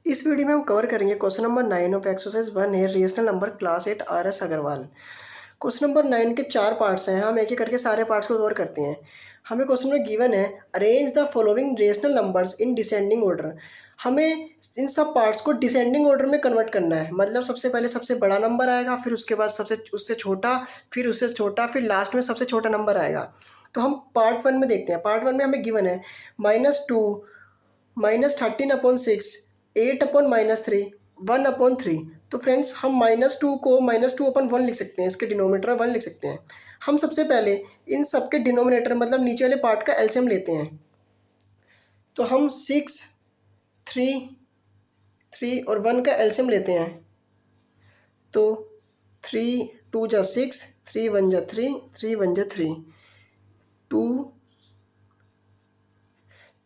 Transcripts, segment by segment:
इस वीडियो में हम कवर करेंगे क्वेश्चन नंबर 9 ऑफ एक्सरसाइज 1 है rational number class 8 RS Agarwal. Question number 9 के 4 पार्ट्स हैं, हम एक एक करके सारे पार्ट्स को कवर करते हैं। हमें क्वेश्चन में गिवन है arrange the following rational numbers in descending order. हमें इन सब पार्ट्स को डिसेंडिंग ऑर्डर में कन्वर्ट करना है, मतलब सबसे पहले सबसे बड़ा नंबर आएगा, फिर उसके बाद सबसे उससे छोटा, फिर उससे छोटा, फिर लास्ट में सबसे छोटा नंबर आएगा। तो हम पार्ट 1 में देखते हैं। पार्ट 1 में हमें गिवन है -2 -13/6 8/-3 1/3। तो फ्रेंड्स हम -2 को -2/1 लिख सकते हैं, इसके डिनोमिनेटर में 1 लिख सकते हैं। हम सबसे पहले इन सब के डिनोमिनेटर मतलब नीचे वाले पार्ट का एलसीएम लेते हैं। तो हम 6 3 3 और 1 का एलसीएम लेते हैं। तो 3 2 जा 6 3 1 जा 3 3 1 जा 3 2।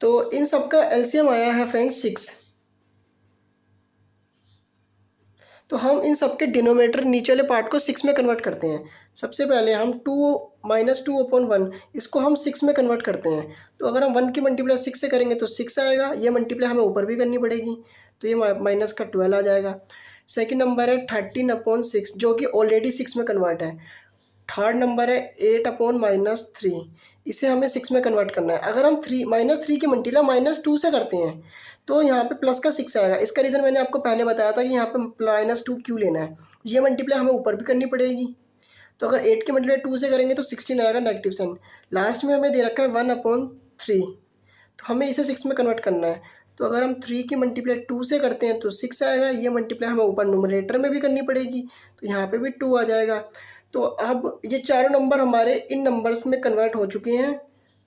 तो इन सब का एलसीएम आया है फ्रेंड्स 6। तो हम इन सब के डिनोमिनेटर नीचे वाले पार्ट को 6 में कन्वर्ट करते हैं। सबसे पहले हम 2 -2/1 इसको हम 6 में कन्वर्ट करते हैं। तो अगर हम 1 की मल्टीप्लाई 6 से करेंगे तो 6 आएगा, ये मल्टीप्लाई हमें ऊपर भी करनी पड़ेगी, तो ये माइनस का 12 आ जाएगा। सेकंड नंबर है 13/6 जो कि ऑलरेडी 6 में कन्वर्ट है। थर्ड नंबर है 8/-3, इसे हमें 6 में कन्वर्ट करना है। अगर हम -3 की मल्टीप्लाई -2 से करते हैं तो यहाँ पे प्लस का 6 आएगा। इसका रीज़न मैंने आपको पहले बताया था कि यहाँ पे -2 क्यों लेना है। ये मल्टीप्लाई हमें ऊपर भी करनी पड़ेगी। तो अगर 8 की मल्टीप्लाई 2 से करेंगे तो 16 आएगा नेगेटिव साइन। लास्ट में हमें दे रखा है 1/3, तो हमें इसे 6 में कन्वर्ट करना है। तो अगर हम 3 की मल्टीप्लाई 2 से करते हैं तो 6 आएगा, ये मल्टीप्लाई हमें ऊपर न्यूमरेटर में भी करनी पड़ेगी, तो यहाँ पे भी 2 आ जाएगा। तो अब ये चारों नंबर हमारे इन नंबर्स में कन्वर्ट हो चुके हैं।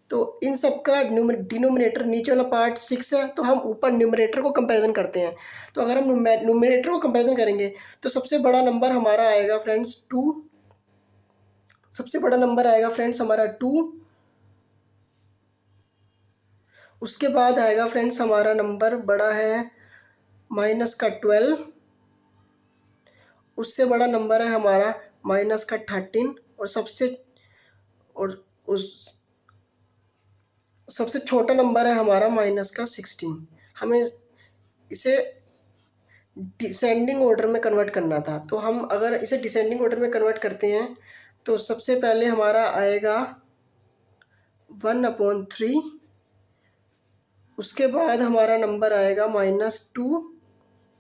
तो इन सब का डिनोमिनेटर नीचे वाला पार्ट 6 है, तो हम ऊपर न्यूमरेटर को कंपैरिजन करते हैं। तो अगर हम न्यूमरेटर को कंपैरिजन करेंगे तो सबसे बड़ा नंबर हमारा आएगा फ्रेंड्स 2। सबसे बड़ा नंबर आएगा फ्रेंड्स हमारा 2। उसके बाद आएगा फ्रेंड्स हमारा नंबर बड़ा है माइनस का 12। उससे बड़ा नंबर है हमारा माइनस का 13 और उस सबसे छोटा नंबर है हमारा माइनस का 16। हमें इसे डिसेंडिंग ऑर्डर में कन्वर्ट करना था, तो हम अगर इसे डिसेंडिंग ऑर्डर में कन्वर्ट करते हैं तो सबसे पहले हमारा आएगा 1/3। उसके बाद हमारा नंबर आएगा -2।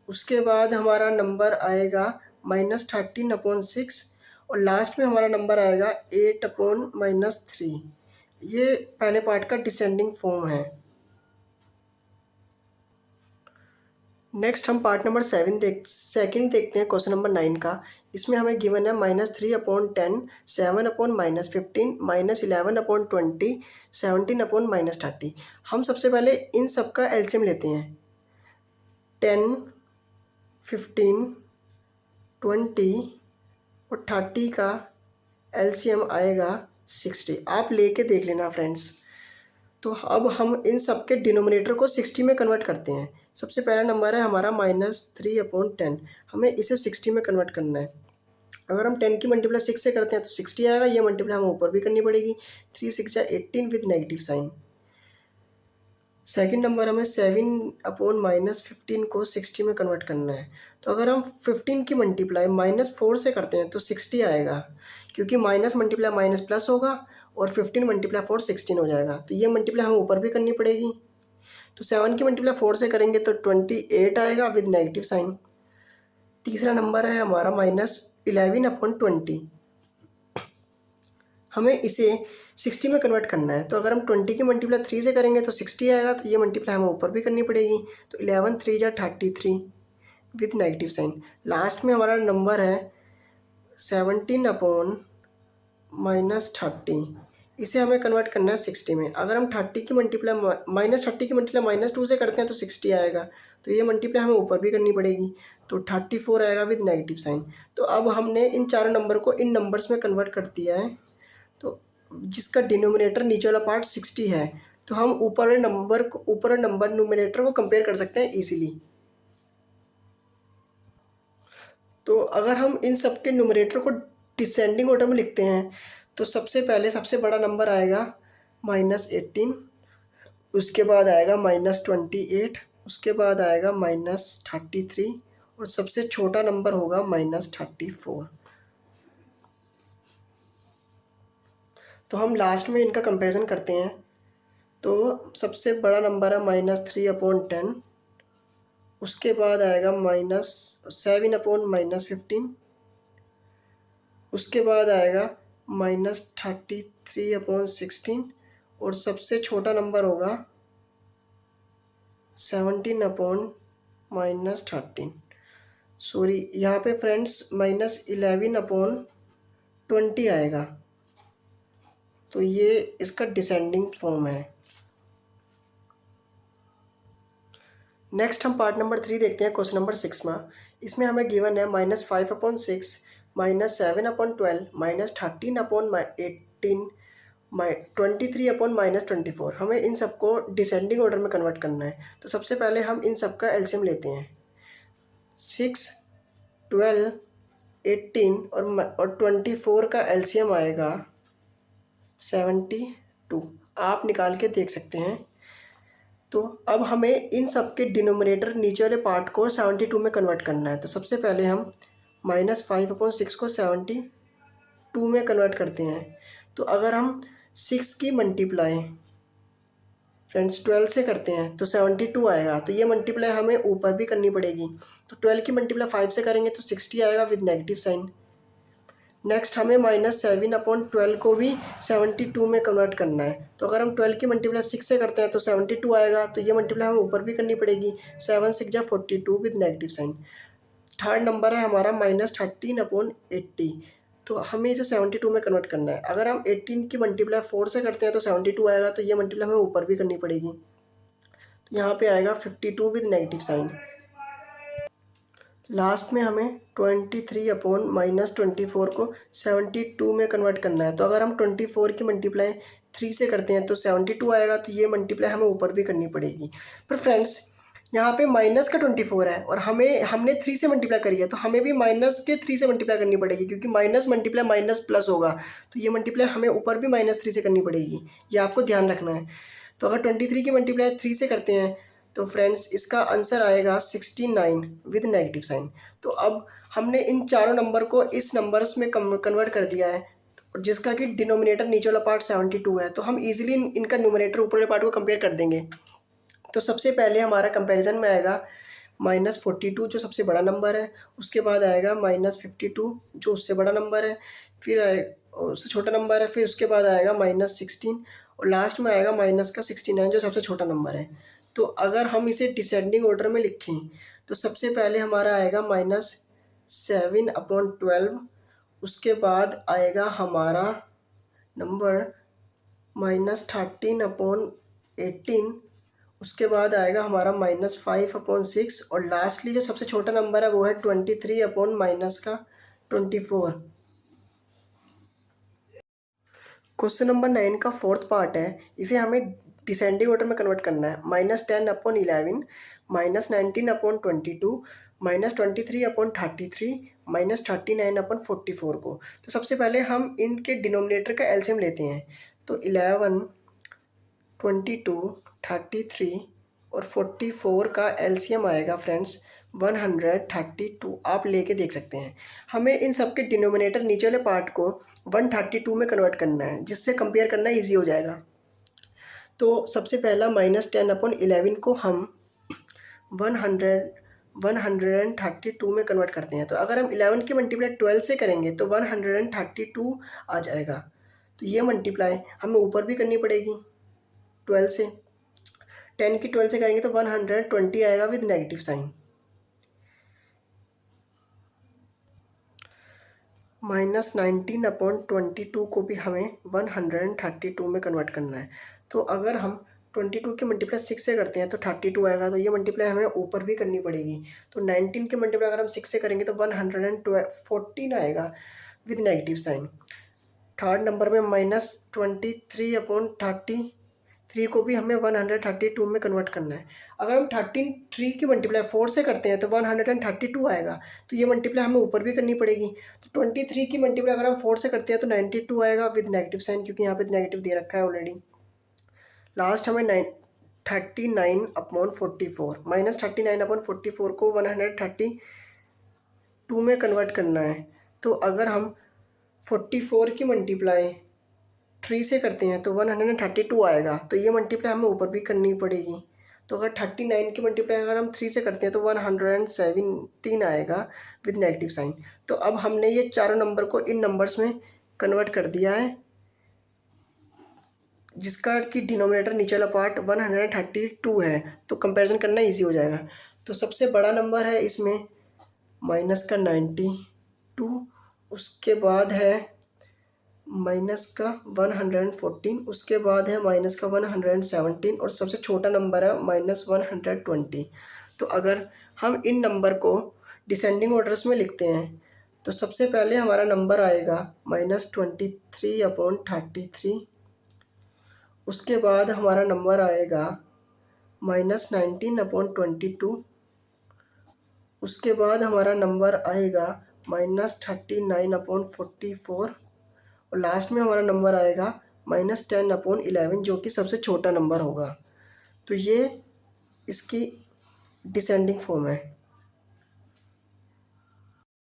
उसके बाद हमारा नंबर आएगा -13/6 और लास्ट में हमारा नंबर आएगा 8/-3। ये पहले पार्ट का डिसेंडिंग फॉर्म है। नेक्स्ट हम पार्ट नंबर सेकंड देखते हैं क्वेश्चन नंबर 9 का। इसमें हमें गिवन है -3/10 7/-15 -11/20 17/-30। हम सबसे पहले इन सब का एलसीएम लेते हैं। 10 15 20 और 30 का एलसीएम आएगा 60। आप लेके देख लेना फ्रेंड्स। तो अब हम इन सब के डिनोमिनेटर को 60 में कन्वर्ट करते हैं। सबसे पहला नंबर है हमारा -3/10, हमें इसे 60 में कन्वर्ट करना है। अगर हम 10 की मल्टीप्लाई 6 से करते हैं तो 60 आएगा, ये मल्टीप्लाई हमें ऊपर भी करनी पड़ेगी। 3 6 या 18 with negative sign. Second number हमें 7/-15 को 60 में कन्वर्ट करना है। तो अगर हम 15 की मल्टीप्लाई -4 से करते हैं तो 60 आएगा, क्योंकि माइनस मल्टीप्लाई माइनस प्लस होगा और 15 मल्टीप्लाई 4 16 हो जाएगा, तो ये मल्टीप्लाई हमें ऊपर भी करनी पड़ेगी। तो 7 की मल्टीप्लाई 4 से करेंगे तो 28 आएगा विद नेगेटिव साइन। तीसरा नंबर है हमारा -11/20, हमें इसे 60 में कन्वर्ट करना है। तो अगर हम 20 की मल्टीप्लाई 3 से करेंगे तो 60 आएगा, तो ये मल्टीप्लाई हमें ऊपर भी करनी पड़ेगी। तो 11 3 जा 33 विथ नेगेटिव साइन। लास्ट में हमारा नंबर है 17/-30, इसे हमें कन्वर्ट करना है 60 में। अगर हम 30 की मल्टीप्लाई -30 की मल्टीप्लाई -2 से करते हैं तो 60 आएगा, तो ये मल्टीप्लाई हमें ऊपर भी करनी पड़ेगी, तो 34 आएगा विद नेगेटिव साइन। तो अब हमने इन चारों नंबर को इन नंबर्स में कन्वर्ट कर दिया है, तो जिसका डिनोमिनेटर नीचे वाला पार्ट 60 है, तो हम ऊपर वाले नंबर न्यूमिनेटर को कंपेयर कर सकते हैं इजीली। तो अगर हम इन सब के न्यूमिनेटर को डिसेंडिंग ऑर्डर में लिखते हैं तो सबसे पहले सबसे बड़ा नंबर आएगा -18, उसके बाद आएगा -28, उसके बाद आएगा -33 और सबसे छोटा नंबर होगा -34। तो हम लास्ट में इनका कंपैरिजन करते हैं। तो सबसे बड़ा नंबर है -3/10, उसके बाद आएगा -7/-15, उसके बाद आएगा -33/16 और सबसे छोटा नंबर होगा 17/-13। सॉरी, यहाँ पे फ्रेंड्स -11/20 आएगा। तो ये इसका डिसेंडिंग फॉर्म है। नेक्स्ट हम पार्ट नंबर 3 देखते हैं, क्वेश्चन नंबर 6 में। इसमें हमें गिवन है -5/6, -7/12, -13/18, 23/-24। हमें इन सबको डिसेंडिंग ऑर्डर में कन्वर्ट करना है। तो सबसे पहले हम इन सब का एलसीएम लेते हैं। 6, 12, 18 और 24 का एलसीएम आएगा 72। आप निकाल के देख सकते हैं। तो अब हमें इन सब के डिनोमिनेटर नीचे वाले पार्ट को 72 में कन्वर्ट करना है। तो सबसे पहले हम -5/6 को 72 में कन्वर्ट करते हैं। तो अगर हम 6 की मल्टीप्लाई फ्रेंड्स 12 से करते हैं तो 72 आएगा। तो ये मल्टीप्लाई हमें ऊपर भी करनी पड़ेगी। तो 12 की मल्टीप्लाई 5 से करेंगे तो 60 आएगा विद नेगेटिव साइन। नेक्स्ट हमें -7/12 को भी 72 में कन्वर्ट करना है। तो अगर हम 12 की मल्टीप्लाई 6 से करते हैं तो 72 आएगा। तो ये मल्टीप्लाई हमें ऊपर भी करनी पड़ेगी। 7 6 जा 42 with negative sign. Third number है हमारा -13/80। तो हमें इसे 72 में कन्वर्ट करना है। अगर हम 18 की मल्टीप्लाई 4 से करते हैं तो 72 आएगा। तो ये मल्टीप्लाई हमें ऊपर भी करनी पड़ेगी। तो यहाँ पे आएगा 52 विद नेगेटिव साइन। लास्ट में हमें 23/-24 को 72 में कन्वर्ट करना है। तो अगर हम 24 की मल्टीप्लाई 3 से करते हैं तो 72 आएगा। तो ये मल्टीप्लाई हमें ऊपर भी करनी पड़ेगी। पर फ्रेंड्स यहाँ पे माइनस का 24 है और हमने 3 से मल्टीप्लाई करी है। तो हमें भी -3 से मल्टीप्लाई करनी पड़ेगी, क्योंकि माइनस मल्टीप्लाई माइनस प्लस होगा। तो ये मल्टीप्लाई हमें ऊपर भी -3 से करनी पड़ेगी। ये आपको ध्यान रखना है। तो अगर 23 की मल्टीप्लाई 3 से करते हैं तो फ्रेंड्स इसका आंसर आएगा 69 विद नेगेटिव साइन। तो अब हमने इन चारों नंबर को इस नंबर्स में कन्वर्ट कर दिया है, जिसका कि डिनोमिनेटर नीचे वाला पार्ट 72 है। तो हम इजीली इनका न्यूमरेटर ऊपर वाले पार्ट को कंपेयर कर देंगे। तो सबसे पहले हमारा कंपैरिजन में आएगा -42 जो सबसे बड़ा नंबर है, उसके बाद आएगा -52 जो उससे बड़ा नंबर है, फिर उससे छोटा नंबर है, फिर उसके बाद आएगा -16 और लास्ट में आएगा -69 जो सबसे छोटा नंबर है। तो अगर हम इसे डिसेंडिंग ऑर्डर में लिखें तो सबसे पहले हमारा आएगा -7/12, उसके बाद आएगा हमारा नंबर -13/18, उसके बाद आएगा हमारा -5/6 और लास्टली जो सबसे छोटा नंबर है वो है 23/-24। क्वेश्चन नंबर 9 का फोर्थ पार्ट है। इसे हमें डिसेंडिंग ऑर्डर में कन्वर्ट करना है। -10/11, -19/22, -23/33, -39/44 को। तो सबसे पहले हम इनके डिनोमिनेटर का एलसीएम लेते हैं। तो 11, 22, 33 और 44 का एलसीएम आएगा फ्रेंड्स 132। आप लेके देख सकते हैं। हमें इन सब के डिनोमिनेटर नीचे वाले पार्ट को 132 में कन्वर्ट करना है, जिससे कंपेयर करना ईजी हो जाएगा। तो सबसे पहला -10/11 को हम 132 में कन्वर्ट करते हैं। तो अगर हम 11 की मल्टीप्लाई 12 से करेंगे तो 132 आ जाएगा। तो ये मल्टीप्लाई हमें ऊपर भी करनी पड़ेगी 12 से। 10 की 12 से करेंगे तो 120 आएगा विद नेगेटिव साइन। -19/22 को भी हमें 132 में कन्वर्ट करना है। तो अगर हम 22 की मल्टीप्लाई 6 से करते हैं तो 32 आएगा। तो ये मल्टीप्लाई हमें ऊपर भी करनी पड़ेगी। तो 19 की मल्टीप्लाई अगर हम 6 से करेंगे तो 114 आएगा with negative sign. Third number में -23/33 को भी हमें 132 में कन्वर्ट करना है। अगर हम 3 की मल्टीप्लाई 4 से करते हैं तो 132 आएगा। तो ये मल्टीप्लाई हमें ऊपर भी करनी पड़ेगी। तो 23 की मल्टीप्लाई अगर हम 4 से करते हैं तो 92 आएगा विद नेगेटिव साइन, क्योंकि यहाँ पे नेगेटिव दे रखा है ऑलरेडी। लास्ट हमें 39/44 -39/44 को 132 में कन्वर्ट करना है। तो अगर हम 44 की मल्टीप्लाई 3 से करते हैं तो 132 आएगा। तो ये मल्टीप्लाई हमें ऊपर भी करनी पड़ेगी। तो अगर 39 की मल्टीप्लाई अगर हम 3 से करते हैं तो 117 आएगा विद नेगेटिव साइन। तो अब हमने ये चारों नंबर को इन नंबर्स में कन्वर्ट कर दिया है, जिसका कि डिनोमिनेटर नीचे वाला पार्ट 132 है। तो कंपैरिजन करना इजी हो जाएगा। तो सबसे बड़ा नंबर है इसमें माइनस का 92, उसके बाद है माइनस का 114, उसके बाद है माइनस का 117 और सबसे छोटा नंबर है -120। तो अगर हम इन नंबर को डिसेंडिंग ऑर्डर्स में लिखते हैं तो सबसे पहले हमारा नंबर आएगा -23/33, उसके बाद हमारा नंबर आएगा -19/22, उसके बाद हमारा नंबर आएगा -39/44 और लास्ट में हमारा नंबर आएगा -10/11, जो कि सबसे छोटा नंबर होगा। तो ये इसकी डिसेंडिंग फॉर्म है।